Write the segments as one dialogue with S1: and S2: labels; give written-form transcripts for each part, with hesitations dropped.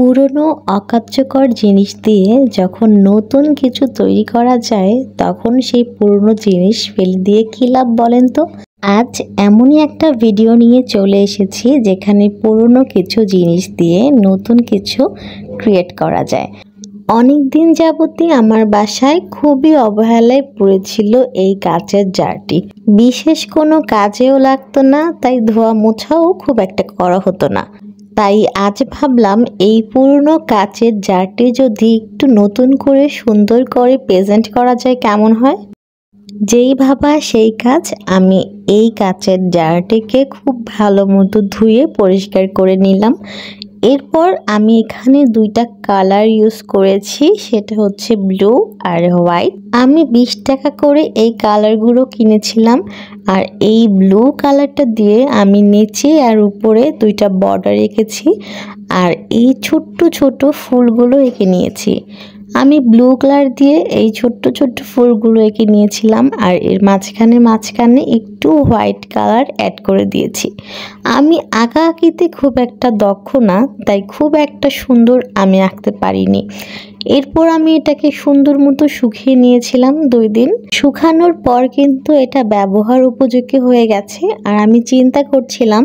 S1: পুরনো অকার্যকর জিনিস দিয়ে যখন নতুন কিছু তৈরি করা যায় তখন সেই পুরনো জিনিস ফেলে দিয়ে কী লাভ বলেন তো। আজ এমনই একটা ভিডিও নিয়ে চলে এসেছি যেখানে পুরনো কিছু জিনিস দিয়ে নতুন কিছু ক্রিয়েট করা যায়। অনেক দিন যাবতই আমার বাসায় খুবই অবহেলায় পড়েছিল এই কাচের জারটি। বিশেষ কোনো কাজেও লাগতো না, তাই ধোয়া মোছাও খুব একটা করা হতো না। তাই আজ ভাবলাম এই পুরনো কাচের জারটি যদি একটু নতুন করে সুন্দর করে প্রেজেন্ট করা যায় কেমন হয়। যেই ভাবা সেই কাজ। আমি এই কাচের জারটিকে খুব ভালো মতো ধুয়ে পরিষ্কার করে নিলাম। এরপর আমি এখানে দুইটা কালার ইউজ করেছি, সেটা হচ্ছে ব্লু আর হোয়াইট। আমি 20 টাকা করে এই কালারগুলো কিনেছিলাম। আর এই ব্লু কালারটা দিয়ে আমি নিচে আর উপরে দুইটা বর্ডার রেখেছি আর এই ছোট্ট ছোট ফুলগুলো এঁকে নিয়েছি। আমি ব্লু কালার দিয়ে এই ছোট্ট ছোট্ট ফুলগুলো এঁকে নিয়েছিলাম আর এর মাঝখানে একটু হোয়াইট কালার অ্যাড করে দিয়েছি। আমি আঁকাআঁকিতে খুব একটা দক্ষ না, তাই খুব একটা সুন্দর আমি আঁকতে পারিনি। এরপর আমি এটাকে সুন্দর মতো শুকিয়ে নিয়েছিলাম 2 দিন। শুকানোর পর কিন্তু এটা ব্যবহার উপযোগী হয়ে গেছে আর আমি চিন্তা করছিলাম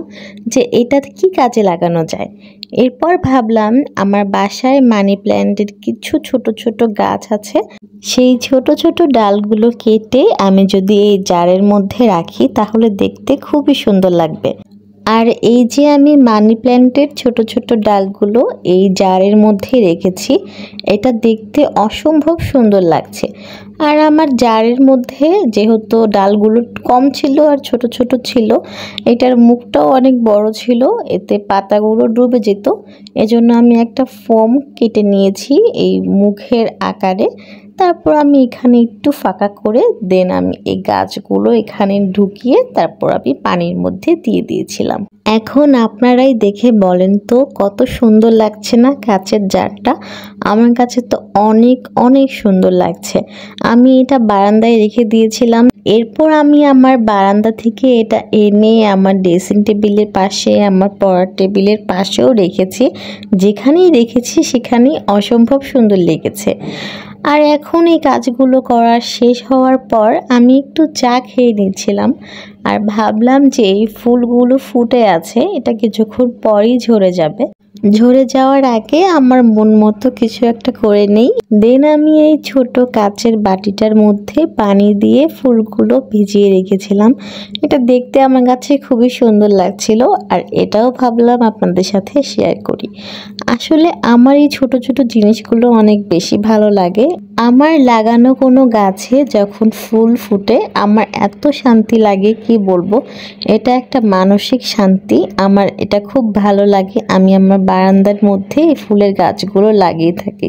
S1: যে এটাতে কি কাজে লাগানো যায়। এরপর ভাবলাম আমার বাসায় মানি প্ল্যান্টের কিছু ছোট ছোট গাছ আছে, সেই ছোট ছোট ডালগুলো কেটে আমি যদি এই জারের মধ্যে রাখি তাহলে দেখতে খুবই সুন্দর লাগবে। আর এই যে আমি মানি প্ল্যান্টের ছোট ছোট ডালগুলো এই জারের মধ্যে রেখেছি, এটা দেখতে অসম্ভব সুন্দর লাগছে। আর আমার জারের মধ্যে যেহেতু ডালগুলো কম ছিল আর ছোট ছোট ছিল, এটার মুখটাও অনেক বড় ছিল, এতে পাতাগুলো ডুবে যেত। এজন্য আমি একটা ফোম কেটে নিয়েছি এই মুখের আকারে। তারপর আমি এখানে একটু ফাঁকা করে দেন আমি এই গাছগুলো এখানে ঢুকিয়ে তারপর আমি পানির মধ্যে দিয়ে দিয়েছিলাম। এখন আপনারাই দেখে বলেন তো কত সুন্দর লাগছে না কাচের জারটা। আমার কাছে তো অনেক অনেক সুন্দর লাগছে। আমি এটা বারান্দায় রেখে দিয়েছিলাম। এরপর আমি আমার বারান্দা থেকে এটা এনে আমার ড্রেসিং টেবিলের পাশে, আমার পড়ার টেবিলের পাশেও রেখেছি। যেখানেই রেখেছি সেখানেই অসম্ভব সুন্দর লেগেছে। আর এখন এই কাজগুলো করা শেষ হওয়ার পর আমি একটু চা খেয়ে নিচ্ছিলাম আর ভাবলাম যে এই ফুলগুলো ফুটে আছে, এটা কিছুক্ষণ পরই ঝরে যাবে। ঝরে যাওয়ার আগে আমার মন মতো কিছু একটা করে নেই। দেন আমি এই ছোট কাচের বাটিটার মধ্যে পানি দিয়ে ফুলগুলো ভিজিয়ে রেখেছিলাম। এটা দেখতে আমার কাছে খুবই সুন্দর লাগছিল আর এটাও ভাবলাম আপনাদের সাথে শেয়ার করি। আসলে আমার এই ছোট ছোট জিনিসগুলো অনেক বেশি ভালো লাগে। আমার লাগানো কোনো গাছে যখন ফুল ফুটে আমার এত শান্তি লাগে কি বলবো। এটা একটা মানসিক শান্তি, আমার এটা খুব ভালো লাগে। আমি আমার বারান্দার মধ্যে এই ফুলের গাছগুলো লাগিয়ে থাকি।